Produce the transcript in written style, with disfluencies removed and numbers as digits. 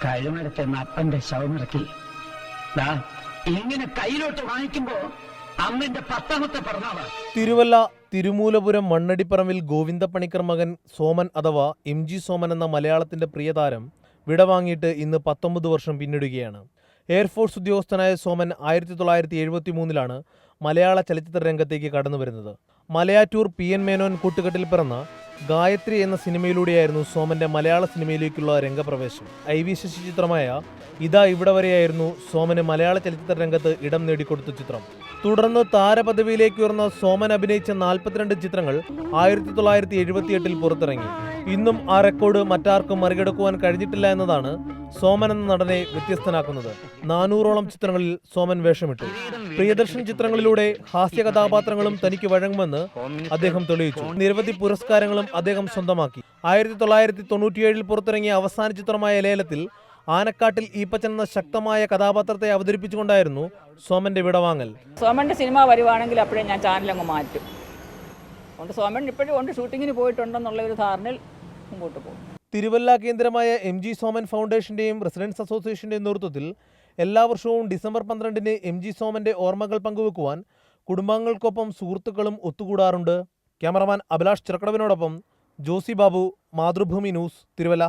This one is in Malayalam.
കഴിവെടുത്തെന്ന് അപ്പന്റെ ശവമിറക്കി ഇങ്ങനെ കയ്യിലോട്ട് വാങ്ങിക്കുമ്പോ അമ്മന്റെ 10ാമത്തെ പിറന്നാള്. തിരുവല്ല തിരുമൂലപുരം മണ്ണടിപ്പറമ്പിൽ ഗോവിന്ദപ്പണിക്കർ മകൻ സോമൻ അഥവാ MG സോമൻ എന്ന മലയാളത്തിന്റെ പ്രിയതാരം വിടവാങ്ങിയിട്ട് ഇന്ന് 19 വർഷം പിന്നിടുകയാണ്. എയർഫോഴ്സ് ഉദ്യോഗസ്ഥനായ സോമൻ 1973 മലയാള ചലച്ചിത്ര രംഗത്തേക്ക് കടന്നു വരുന്നത്. മലയാറ്റൂർ PN മേനോൻ കൂട്ടുകെട്ടിൽ പിറന്ന ഗായത്രി എന്ന സിനിമയിലൂടെയായിരുന്നു സോമന്റെ മലയാള സിനിമയിലേക്കുള്ള രംഗപ്രവേശം. IV ശശി ചിത്രമായ ഇതാ ഇവിടെ വരെയായിരുന്നു സോമന് മലയാള ചലച്ചിത്ര രംഗത്ത് ഇടം നേടിക്കൊടുത്ത ചിത്രം. തുടർന്ന് താരപദവിയിലേക്ക് ഉയർന്ന സോമൻ അഭിനയിച്ച 42 ചിത്രങ്ങൾ 1978 പുറത്തിറങ്ങി. ഇന്നും ആ റെക്കോർഡ് മറ്റാർക്കും മറികടക്കുവാൻ കഴിഞ്ഞിട്ടില്ല എന്നതാണ് സോമൻ എന്ന നടനെ വ്യത്യസ്തനാക്കുന്നത്. 400ഓളം ചിത്രങ്ങളിൽ സോമൻ വേഷമിട്ടു. പ്രിയദർശൻ ചിത്രങ്ങളിലൂടെ ഹാസ്യ കഥാപാത്രങ്ങളും തനിക്ക് വഴങ്ങുമെന്ന് അദ്ദേഹം തെളിയിച്ചു. നിരവധി പുരസ്കാരങ്ങളും അദ്ദേഹം സ്വന്തമാക്കി. 1997 പുറത്തിറങ്ങിയ അവസാന ചിത്രമായ ലേലത്തിൽ ആനക്കാട്ടിൽ ഈപ്പച്ചൻ എന്ന ശക്തമായ കഥാപാത്രത്തെ അവതരിപ്പിച്ചുകൊണ്ടായിരുന്നു സോമന്റെ വിടവാങ്ങൽ. സോമന്റെ സിനിമ വരുവാണെങ്കിൽ അപ്പോഴേ ഞാൻ ചാനലങ്ങ് മാറ്റും. അതുകൊണ്ട് സോമൻ ഇപ്പോഴും കൊണ്ട് ഷൂട്ടിങ്ങിന് പോയിട്ടുണ്ടെന്നുള്ള ഒരു ധാരണയിൽ മുമ്പോട്ട് പോകും. തിരുവല്ല കേന്ദ്രമായ MG സോമൻ ഫൗണ്ടേഷന്റെയും റെസിഡൻസ് അസോസിയേഷന്റെയും നേതൃത്വത്തിൽ എല്ലാ വർഷവും ഡിസംബർ 12 MG സോമന്റെ ഓർമ്മകൾ പങ്കുവെക്കുവാൻ കുടുംബാംഗങ്ങൾക്കൊപ്പം സുഹൃത്തുക്കളും ഒത്തുകൂടാറുണ്ട്. ക്യാമറമാൻ അഭിലാഷ് ചിറക്കടവിനോടൊപ്പം ജോസി ബാബു, മാതൃഭൂമി ന്യൂസ്, തിരുവല്ല.